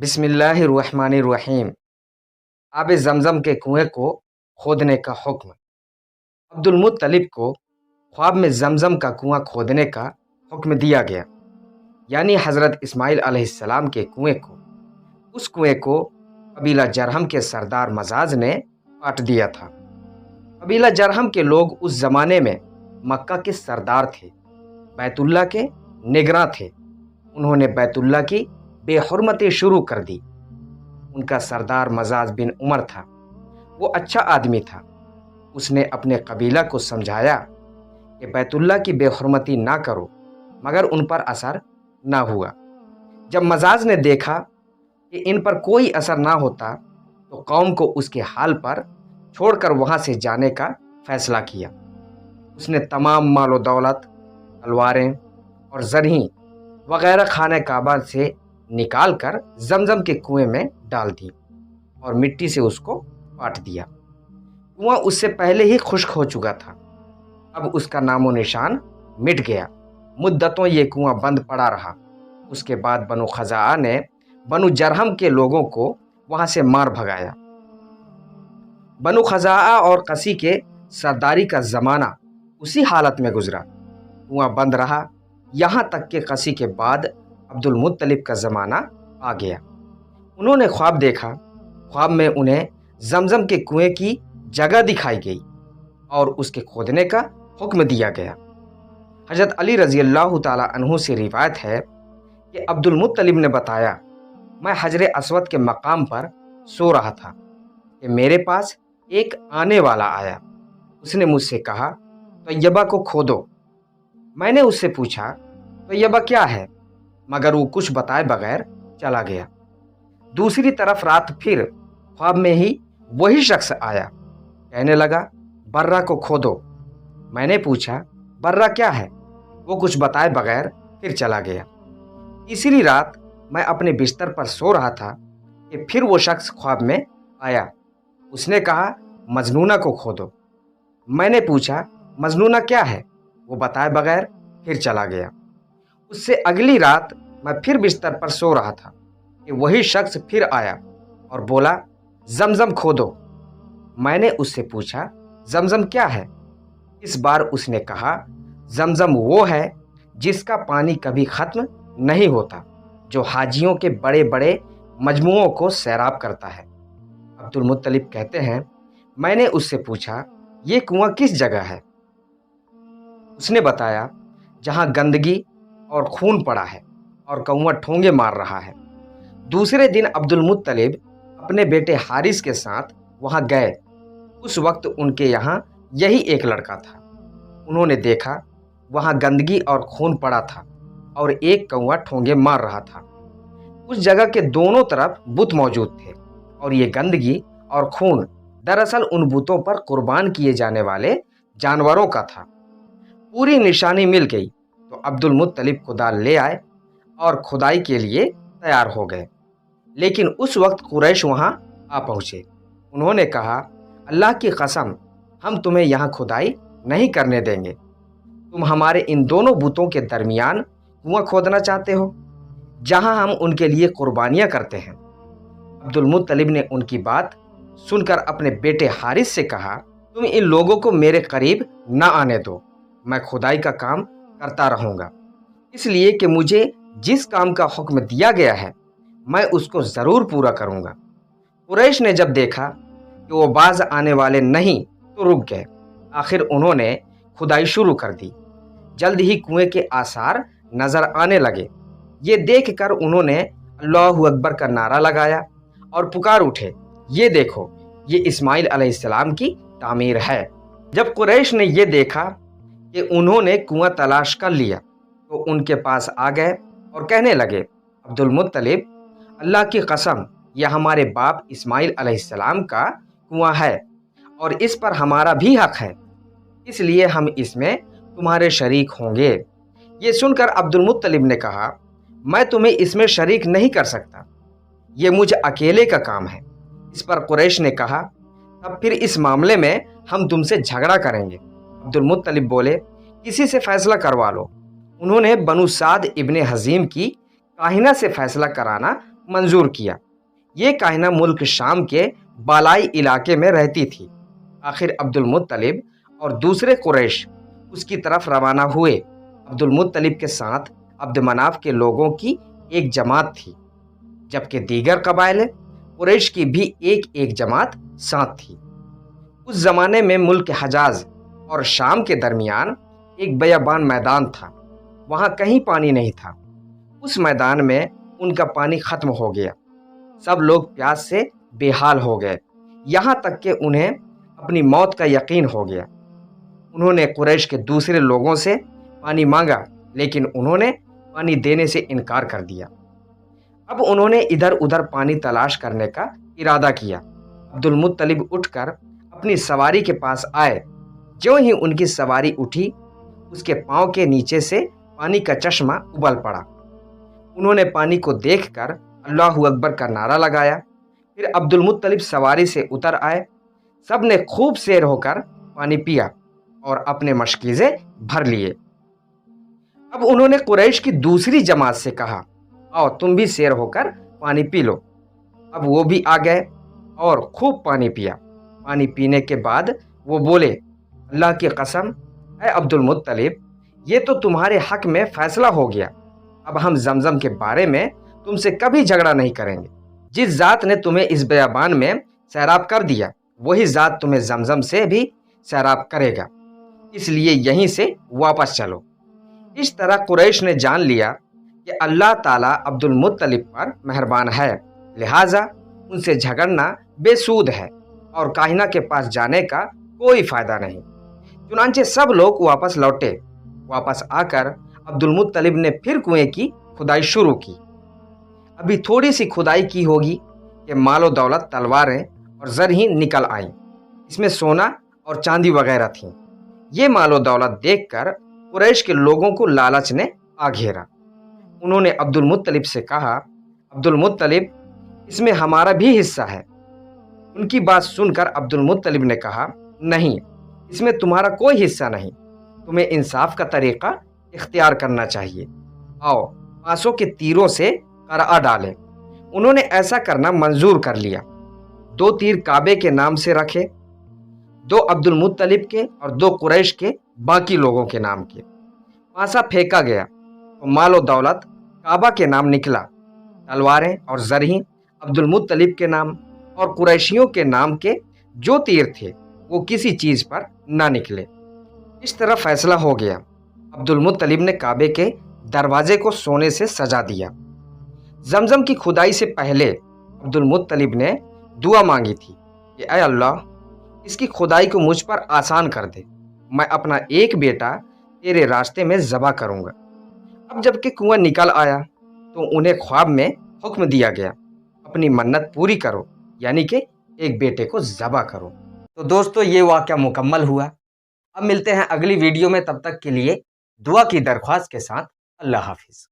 बिस्मिल्लाहिर्रहमानिर्रहीम। आब ज़मज़म के कुएं को खोदने का हुक्म। अब्दुल मुत्तलिब को ख्वाब में ज़मज़म का कुआं खोदने का हुक्म दिया गया, यानी हज़रत इस्माइल अलैहिस्सलाम के कुएं को। उस कुएं को कबीला जरहम के सरदार मजाज ने काट दिया था। कबीला जरहम के लोग उस ज़माने में मक्का के सरदार थे, बैतुल्ला के निगरां थे। उन्होंने बैतुल्ला की बेहुरमती शुरू कर दी। उनका सरदार मजाज बिन उमर था। वो अच्छा आदमी था। उसने अपने कबीला को समझाया कि बैतुल्ला की बेहुरमती ना करो, मगर उन पर असर ना हुआ। जब मजाज ने देखा कि इन पर कोई असर ना होता, तो कौम को उसके हाल पर छोड़कर वहाँ से जाने का फैसला किया। उसने तमाम मालो दौलत, तलवारें और ज़रहीं वगैरह खाने काबा से निकाल कर ज़मज़म के कुएं में डाल दी और मिट्टी से उसको पाट दिया। कुआं उससे पहले ही खुश्क हो चुका था। अब उसका नामो निशान मिट गया। मुद्दतों ये कुआं बंद पड़ा रहा। उसके बाद बनु खज़ाआ ने बनु जरहम के लोगों को वहां से मार भगाया। बनु खज़ाआ और कसी के सरदारी का ज़माना उसी हालत में गुजरा। कुआं बंद रहा, यहाँ तक कि कसी के बाद अब्दुल मुत्तलिब का ज़माना आ गया। उन्होंने ख्वाब देखा। ख्वाब में उन्हें ज़मज़म के कुएं की जगह दिखाई गई और उसके खोदने का हुक्म दिया गया। हज़रत अली रज़ी अल्लाह ताला अन्हु से रिवायत है कि अब्दुल मुत्तलिब ने बताया, मैं हजर अस्वद के मकाम पर सो रहा था कि मेरे पास एक आने वाला आया। उसने मुझसे कहा, तैयबा को खोदो। मैंने उससे पूछा, तैयबा क्या है? मगर वो कुछ बताए बगैर चला गया। दूसरी तरफ रात फिर ख्वाब में ही वही शख्स आया। कहने लगा, बर्रा को खोदो। मैंने पूछा, बर्रा क्या है? वो कुछ बताए बगैर फिर चला गया। तीसरी रात मैं अपने बिस्तर पर सो रहा था कि फिर वो शख्स ख्वाब में आया। उसने कहा, मजनूना को खोदो। मैंने पूछा, मजनूना क्या है? वो बताए बगैर फिर चला गया। उससे अगली रात मैं फिर बिस्तर पर सो रहा था कि वही शख्स फिर आया और बोला, ज़मज़म खोदो। मैंने उससे पूछा, ज़मज़म क्या है? इस बार उसने कहा, ज़मज़म वो है जिसका पानी कभी ख़त्म नहीं होता, जो हाजियों के बड़े बड़े मजमुओं को सैराब करता है। अब्दुल मुत्तलिब कहते हैं, मैंने उससे पूछा, ये कुआं किस जगह है? उसने बताया, जहाँ गंदगी और खून पड़ा है और कौआ ठोंगे मार रहा है। दूसरे दिन अब्दुल मुत्तलिब अपने बेटे हारिस के साथ वहां गए। उस वक्त उनके यहाँ यही एक लड़का था। उन्होंने देखा वहां गंदगी और खून पड़ा था और एक कौआ ठोंगे मार रहा था। उस जगह के दोनों तरफ बुत मौजूद थे और ये गंदगी और खून दरअसल उन बुतों पर कुर्बान किए जाने वाले जानवरों का था। पूरी निशानी मिल गई तो अब्दुल मुत्तलिब कुदाल ले आए और खुदाई के लिए तैयार हो गए। लेकिन उस वक्त कुरैश वहां आ पहुंचे। उन्होंने कहा, अल्लाह की कसम, हम तुम्हें यहाँ खुदाई नहीं करने देंगे। तुम हमारे इन दोनों बुतों के दरमियान कुआं खोदना चाहते हो, जहां हम उनके लिए कुर्बानियां करते हैं। अब्दुल मुत्तलिब ने उनकी बात सुनकर अपने बेटे हारिस से कहा, तुम इन लोगों को मेरे करीब न आने दो। मैं खुदाई का काम करता रहूंगा, इसलिए कि मुझे जिस काम का हुक्म दिया गया है मैं उसको ज़रूर पूरा करूंगा। कुरैश ने जब देखा कि वो बाज आने वाले नहीं तो रुक गए। आखिर उन्होंने खुदाई शुरू कर दी। जल्द ही कुएं के आसार नजर आने लगे। ये देखकर उन्होंने अल्लाहु अकबर का नारा लगाया और पुकार उठे, ये देखो, ये इस्माइल अलैहिस्सलाम की तामीर है। जब कुरैश ने ये देखा कि उन्होंने कुआं तलाश कर लिया तो उनके पास आ गए और कहने लगे, अब्दुल मुत्तलिब, अल्लाह की कसम, यह हमारे बाप इस्माइल अलैहिस्सलाम का कुआं है और इस पर हमारा भी हक है, इसलिए हम इसमें तुम्हारे शरीक होंगे। ये सुनकर अब्दुल मुत्तलिब ने कहा, मैं तुम्हें इसमें शरीक नहीं कर सकता, ये मुझ अकेले का काम है। इस पर कुरैश ने कहा, तब फिर इस मामले में हम तुमसे झगड़ा करेंगे। अब्दुल मुत्तलिब बोले, किसी से फैसला करवा लो। उन्होंने बनु साद इब्ने हज़ीम की काहिना से फैसला कराना منظور کیا۔ یہ کائنہ ملک شام کے بالائی علاقے میں رہتی تھی۔ آخر عبد المطلب اور دوسرے قریش اس کی طرف روانہ ہوئے۔ عبد المطلب کے ساتھ عبد مناف کے لوگوں کی ایک جماعت تھی، جبکہ دیگر قبائل قریش کی بھی ایک جماعت ساتھ تھی۔ اس زمانے میں ملک حجاز اور شام کے درمیان ایک بیابان میدان تھا۔ وہاں کہیں پانی نہیں تھا۔ اس میدان میں ان کا پانی ختم ہو گیا۔ سب لوگ پیاس سے بے حال ہو گئے، یہاں تک کہ انہیں اپنی موت کا یقین ہو گیا۔ انہوں نے قریش کے دوسرے لوگوں سے پانی مانگا، لیکن انہوں نے پانی دینے سے انکار کر دیا۔ اب انہوں نے ادھر ادھر پانی تلاش کرنے کا ارادہ کیا۔ عبد المطلب اٹھ کر اپنی سواری کے پاس آئے۔ جو ہی ان کی سواری اٹھی، اس کے پاؤں کے نیچے سے پانی کا چشمہ ابل پڑا۔ انہوں نے پانی کو دیکھ کر اللہ اکبر کا نعرہ لگایا۔ پھر عبد المطلب سواری سے اتر آئے۔ سب نے خوب سیر ہو کر پانی پیا اور اپنے مشکیزے بھر لیے۔ اب انہوں نے قریش کی دوسری جماعت سے کہا، آؤ تم بھی سیر ہو کر پانی پی لو۔ اب وہ بھی آ گئے اور خوب پانی پیا۔ پانی پینے کے بعد وہ بولے، اللہ کی قسم اے عبد المطلب، یہ تو تمہارے حق میں فیصلہ ہو گیا۔ اب ہم زمزم کے بارے میں تم سے کبھی جھگڑا نہیں کریں گے۔ جس ذات نے تمہیں اس بیابان میں سیراب کر دیا، وہی ذات تمہیں زمزم سے بھی سیراب کرے گا، اس لیے یہیں سے واپس چلو۔ اس طرح قریش نے جان لیا کہ اللہ تعالیٰ عبد المطلب پر مہربان ہے، لہٰذا ان سے جھگڑنا بے سود ہے اور کاہنہ کے پاس جانے کا کوئی فائدہ نہیں۔ چنانچہ سب لوگ واپس لوٹے۔ واپس آ کر عبد المطلب نے پھر کنویں کی کھدائی شروع کی۔ ابھی تھوڑی سی کھدائی کی ہوگی کہ مال و دولت، تلواریں اور زر ہی نکل آئیں۔ اس میں سونا اور چاندی وغیرہ تھیں۔ یہ مال و دولت دیکھ کر قریش کے لوگوں کو لالچ نے آ گھیرا۔ انہوں نے عبد المطلب سے کہا، عبد المطلب، اس میں ہمارا بھی حصہ ہے۔ ان کی بات سن کر عبد المطلب نے کہا، نہیں، اس میں تمہارا کوئی حصہ نہیں، تمہیں انصاف کا طریقہ اختیار کرنا چاہیے۔ آؤ 500 کے تیروں سے قرعہ ڈالیں۔ انہوں نے ایسا کرنا منظور کر لیا۔ 2 تیر کعبے کے نام سے رکھے، 2 عبد المطلب کے اور 2 قریش کے باقی لوگوں کے نام کے۔ پانسا پھینکا گیا تو مال و دولت کعبہ کے نام نکلا، تلواریں اور زرہیں عبد المطلب کے نام، اور قریشیوں کے نام کے جو تیر تھے وہ کسی چیز پر نہ نکلے۔ اس طرح فیصلہ ہو گیا۔ عبد المطلب نے کعبے کے دروازے کو سونے سے سجا دیا۔ زمزم کی کھدائی سے پہلے عبد المطلب نے دعا مانگی تھی کہ اے اللہ، اس کی کھدائی کو مجھ پر آسان کر دے، میں اپنا ایک بیٹا تیرے راستے میں ذبح کروں گا۔ اب جب کہ کنواں نکل آیا تو انہیں خواب میں حکم دیا گیا، اپنی منت پوری کرو، یعنی کہ ایک بیٹے کو ذبح کرو۔ تو دوستو، یہ واقعہ مکمل ہوا۔ اب ملتے ہیں اگلی ویڈیو میں، تب تک کے لیے دعا کی درخواست کے ساتھ اللہ حافظ۔